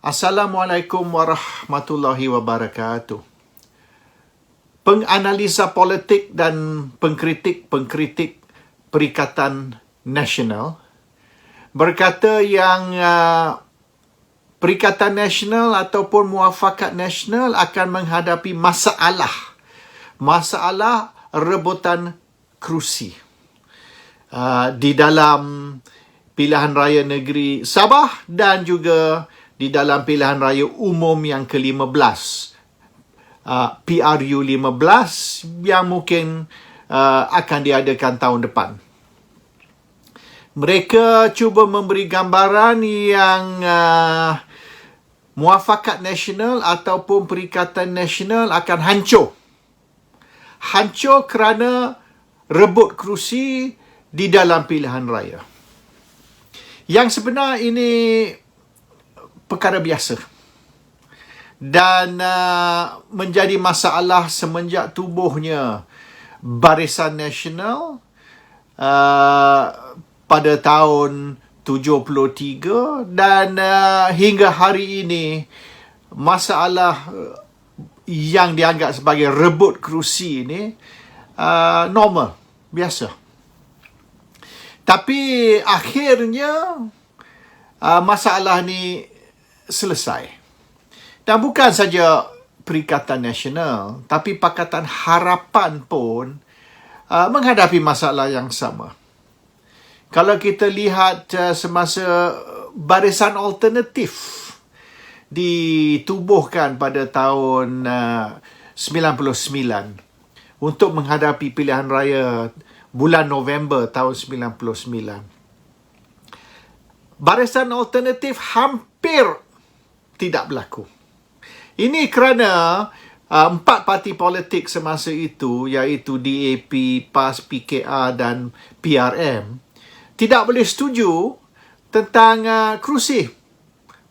Assalamualaikum warahmatullahi wabarakatuh. Penganalisa politik dan pengkritik Perikatan Nasional berkata yang Perikatan Nasional ataupun Muafakat Nasional akan menghadapi masalah rebutan kerusi di dalam pilihan raya negeri Sabah dan juga di dalam pilihan raya umum yang ke-15, PRU 15 yang mungkin akan diadakan tahun depan. Mereka cuba memberi gambaran yang Muafakat Nasional ataupun Perikatan Nasional akan hancur. Hancur kerana rebut kerusi di dalam pilihan raya. Yang sebenar ini perkara biasa dan menjadi masalah semenjak tubuhnya Barisan Nasional pada tahun 73 dan hingga hari ini masalah yang dianggap sebagai rebut kerusi ini normal, biasa. Tapi akhirnya masalah ni selesai. Dan bukan saja Perikatan Nasional, tapi Pakatan Harapan pun menghadapi masalah yang sama. Kalau kita lihat semasa Barisan Alternatif ditubuhkan pada tahun 99 untuk menghadapi pilihan raya bulan November tahun 99. Barisan Alternatif hampir tidak berlaku. Ini kerana 4 parti politik semasa itu, iaitu DAP, PAS, PKR dan PRM, tidak boleh setuju tentang kerusi.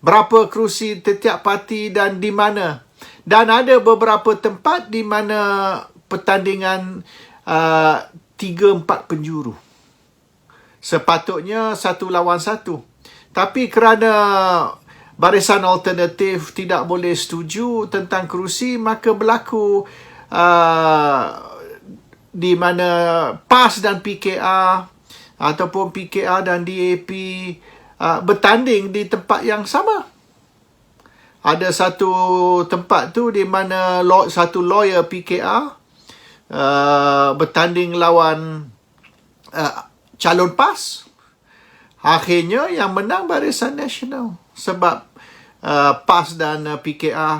Berapa kerusi setiap parti dan di mana. Dan ada beberapa tempat di mana pertandingan 3-4 penjuru. Sepatutnya 1 lawan 1. Tapi kerana Barisan Alternatif tidak boleh setuju tentang kerusi, maka berlaku di mana PAS dan PKR ataupun PKR dan DAP bertanding di tempat yang sama. Ada satu tempat tu di mana satu lawyer PKR bertanding lawan calon PAS. Akhirnya yang menang Barisan Nasional sebab PAS dan PKR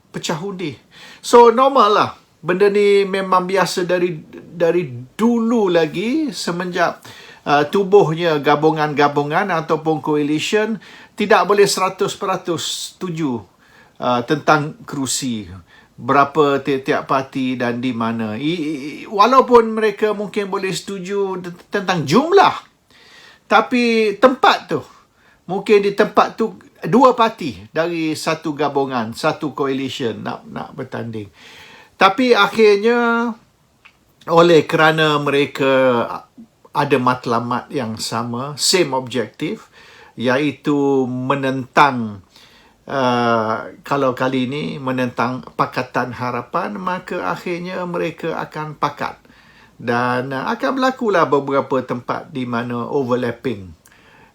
pecah undi. So normal lah. Benda ni memang biasa dari dulu lagi, semenjak tubuhnya gabungan-gabungan ataupun coalition tidak boleh 100% setuju tentang kerusi. Berapa tiap-tiap parti dan di mana. Walaupun mereka mungkin boleh setuju tentang jumlah, tapi tempat tu, mungkin di tempat tu 2 parti dari satu gabungan, satu coalition nak bertanding. Tapi akhirnya oleh kerana mereka ada matlamat yang sama, same objective, iaitu menentang kalau kali ini menentang Pakatan Harapan, maka akhirnya mereka akan pakat. Dan akan berlakulah beberapa tempat di mana overlapping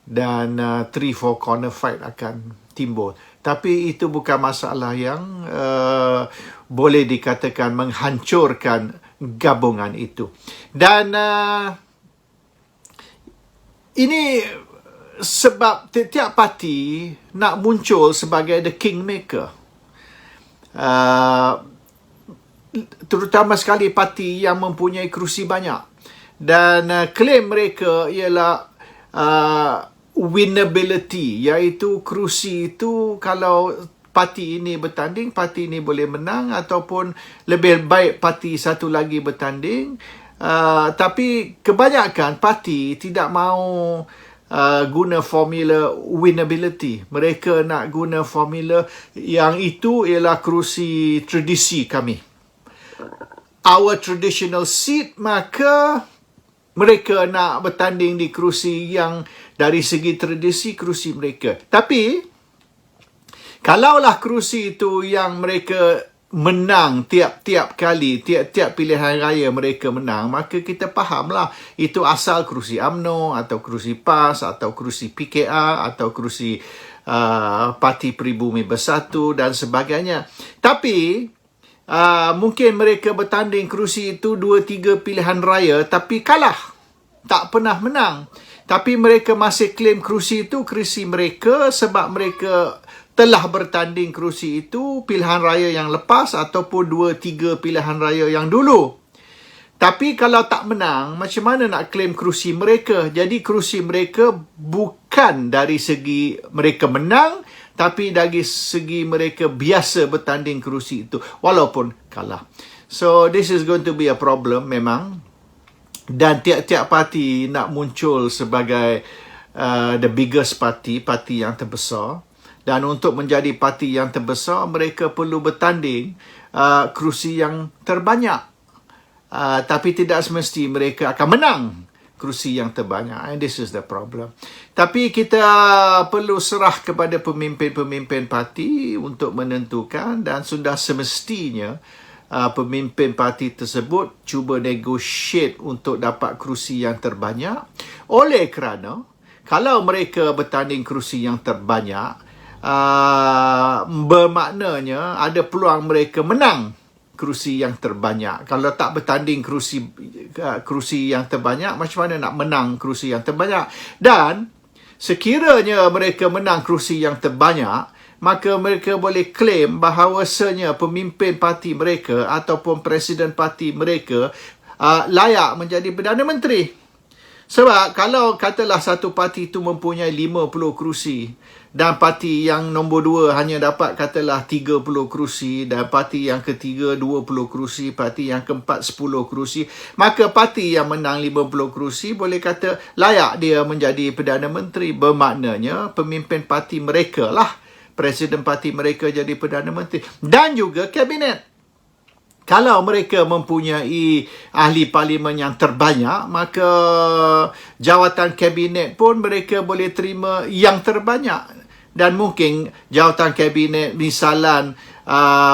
dan 3-4 corner fight akan timbul. Tapi itu bukan masalah yang boleh dikatakan menghancurkan gabungan itu. Dan ini sebab tiap parti nak muncul sebagai the kingmaker. Terutama sekali parti yang mempunyai kerusi banyak. Dan klaim mereka ialah winnability, iaitu kerusi itu kalau parti ini bertanding, parti ini boleh menang, ataupun lebih baik parti satu lagi bertanding. Tapi kebanyakan parti tidak mahu guna formula winnability. Mereka nak guna formula yang itu ialah kerusi tradisi kami, our traditional seat, maka mereka nak bertanding di kerusi yang dari segi tradisi kerusi mereka. Tapi Kalaulah kerusi itu yang mereka menang tiap-tiap kali, tiap-tiap pilihan raya mereka menang, maka kita fahamlah itu asal kerusi UMNO atau kerusi PAS atau kerusi PKR atau kerusi Parti Pribumi Bersatu dan sebagainya. Tapi mungkin mereka bertanding kerusi itu 2-3 pilihan raya tapi kalah, tak pernah menang. Tapi mereka masih claim kerusi itu kerusi mereka sebab mereka telah bertanding kerusi itu pilihan raya yang lepas ataupun 2-3 pilihan raya yang dulu. Tapi kalau tak menang, macam mana nak claim kerusi mereka? Jadi kerusi mereka bukan dari segi mereka menang, tapi dari segi mereka biasa bertanding kerusi itu walaupun kalah. So this is going to be a problem memang. Dan tiap-tiap parti nak muncul sebagai the biggest party yang terbesar. Dan untuk menjadi parti yang terbesar, mereka perlu bertanding kerusi yang terbanyak. Tapi tidak semesti mereka akan menang kerusi yang terbanyak. And this is the problem. Tapi kita perlu serah kepada pemimpin-pemimpin parti untuk menentukan dan sudah semestinya pemimpin parti tersebut cuba negotiate untuk dapat kerusi yang terbanyak. Oleh kerana kalau mereka bertanding kerusi yang terbanyak, bermaknanya ada peluang mereka menang kerusi yang terbanyak. Kalau tak bertanding kerusi yang terbanyak, macam mana nak menang kerusi yang terbanyak? Dan sekiranya mereka menang kerusi yang terbanyak, maka mereka boleh claim bahawasanya pemimpin parti mereka ataupun presiden parti mereka layak menjadi Perdana Menteri. Sebab kalau katalah satu parti itu mempunyai 50 kerusi dan parti yang nombor 2 hanya dapat katalah 30 kerusi dan parti yang ketiga 20 kerusi, parti yang keempat 10 kerusi, maka parti yang menang 50 kerusi boleh kata layak dia menjadi Perdana Menteri. Bermaknanya pemimpin parti mereka lah, presiden parti mereka jadi Perdana Menteri dan juga kabinet. Kalau mereka mempunyai ahli parlimen yang terbanyak, maka jawatan kabinet pun mereka boleh terima yang terbanyak. Dan mungkin jawatan kabinet misalan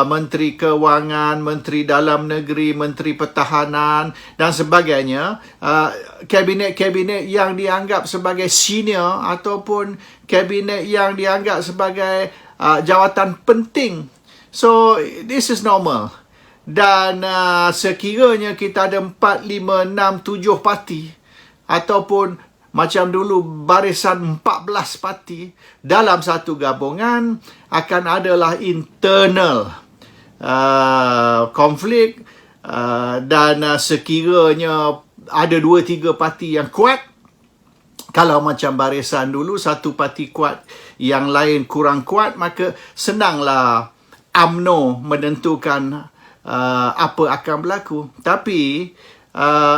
Menteri Kewangan, Menteri Dalam Negeri, Menteri Pertahanan dan sebagainya, kabinet-kabinet yang dianggap sebagai senior ataupun kabinet yang dianggap sebagai jawatan penting. So this is normal. Dan sekiranya kita ada 4, 5, 6, 7 parti ataupun macam dulu barisan 14 parti dalam satu gabungan, akan adalah internal konflik dan sekiranya ada 2-3 parti yang kuat, kalau macam barisan dulu satu parti kuat yang lain kurang kuat, maka senanglah UMNO menentukan apa akan berlaku. Tapi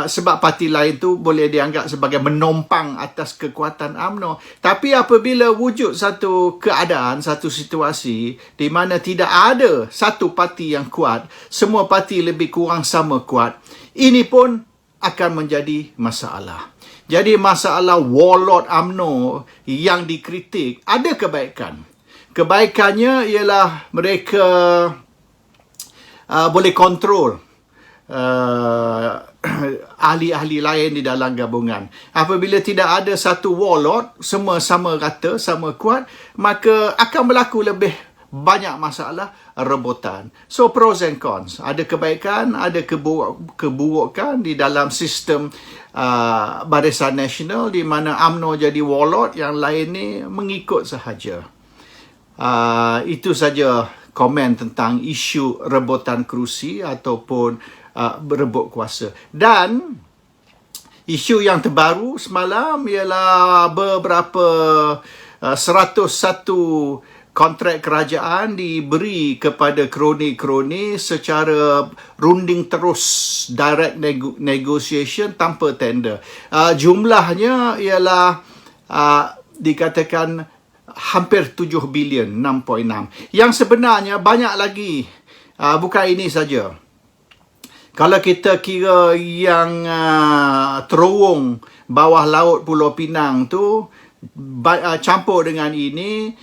sebab parti lain tu boleh dianggap sebagai menompang atas kekuatan UMNO. Tapi apabila wujud satu keadaan, satu situasi di mana tidak ada satu parti yang kuat, semua parti lebih kurang sama kuat, ini pun akan menjadi masalah. Jadi masalah warlord UMNO yang dikritik ada kebaikan. Kebaikannya ialah mereka boleh kontrol ahli-ahli lain di dalam gabungan. Apabila tidak ada satu warlord, semua sama rata, sama kuat, maka akan berlaku lebih banyak masalah rebutan. So pros and cons. Ada kebaikan, ada keburukan di dalam sistem Barisan Nasional di mana UMNO jadi warlord, yang lain ni mengikut sahaja. Itu saja komen tentang isu rebutan kerusi ataupun berebut kuasa. Dan isu yang terbaru semalam ialah beberapa 101 kontrak kerajaan diberi kepada kroni-kroni secara runding terus, direct negotiation tanpa tender. Jumlahnya ialah dikatakan hampir 7 bilion, 6.6. Yang sebenarnya banyak lagi. Bukan ini saja. Kalau kita kira yang terowong bawah laut Pulau Pinang tu, campur dengan ini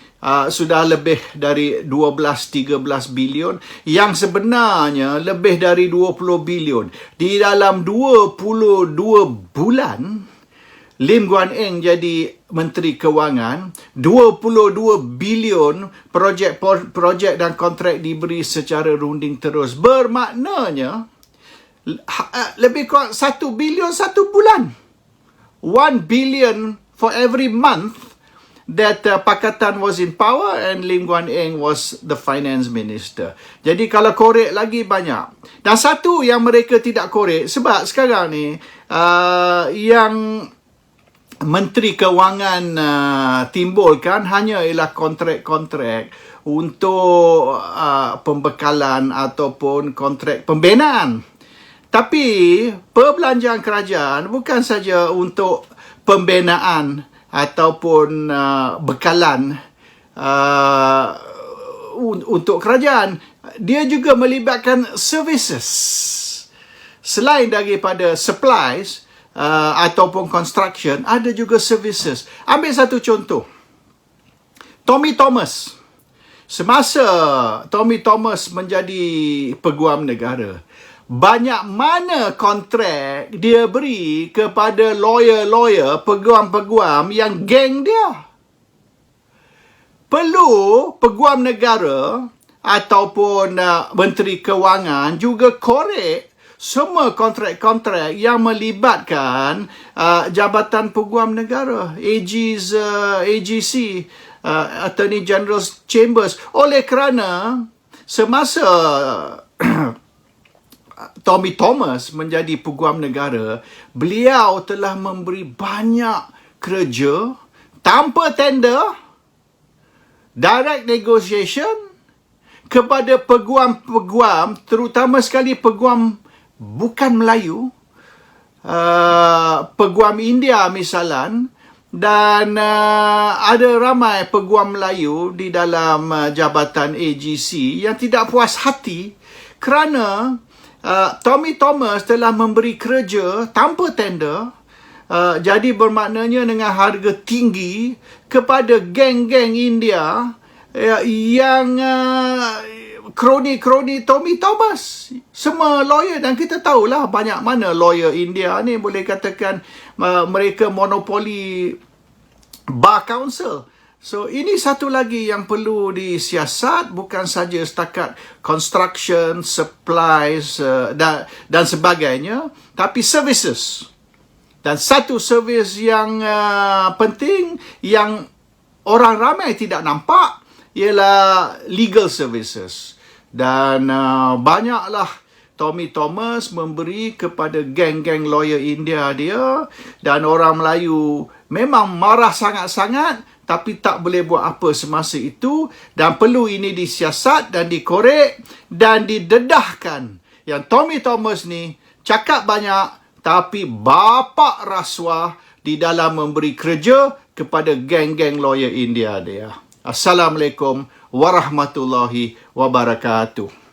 sudah lebih dari 12-13 bilion, yang sebenarnya lebih dari 20 bilion. Di dalam 22 bulan Lim Guan Eng jadi Menteri Kewangan, 22 bilion projek dan kontrak diberi secara runding terus. Bermaknanya lebih kurang 1 bilion satu bulan. 1 billion for every month that Pakatan was in power and Lim Guan Eng was the finance minister. Jadi kalau korek lagi banyak. Dan satu yang mereka tidak korek, sebab sekarang ni yang Menteri Kewangan timbulkan hanya ialah kontrak-kontrak untuk pembekalan ataupun kontrak pembinaan. Tapi perbelanjaan kerajaan bukan saja untuk pembinaan ataupun bekalan untuk kerajaan. Dia juga melibatkan services. Selain daripada supplies ataupun construction, ada juga services. Ambil satu contoh. Tommy Thomas. Semasa Tommy Thomas menjadi peguam negara, banyak mana kontrak dia beri kepada lawyer-lawyer, peguam-peguam yang geng dia. Perlu peguam negara ataupun Menteri Kewangan juga korek semua kontrak-kontrak yang melibatkan Jabatan Peguam Negara, AGC, Attorney General's Chambers. Oleh kerana semasa Tommy Thomas menjadi Peguam Negara, beliau telah memberi banyak kerja tanpa tender, direct negotiation kepada peguam-peguam, terutama sekali peguam bukan Melayu, peguam India misalan, dan ada ramai peguam Melayu di dalam Jabatan AGC yang tidak puas hati kerana Tommy Thomas telah memberi kerja tanpa tender, jadi bermaknanya dengan harga tinggi kepada geng-geng India yang kroni-kroni Tommy Thomas. Semua lawyer, dan kita tahulah banyak mana lawyer India ni boleh katakan mereka monopoli bar council. So ini satu lagi yang perlu disiasat, bukan saja setakat construction, supplies dan sebagainya, tapi services. Dan satu servis yang penting yang orang ramai tidak nampak ialah legal services. Dan banyaklah Tommy Thomas memberi kepada geng-geng lawyer India dia, dan orang Melayu memang marah sangat-sangat, tapi tak boleh buat apa semasa itu, dan perlu ini disiasat dan dikorek dan didedahkan. Yang Tommy Thomas ni cakap banyak, tapi bapak rasuah di dalam memberi kerja kepada geng-geng lawyer India dia. Assalamualaikum warahmatullahi wabarakatuh.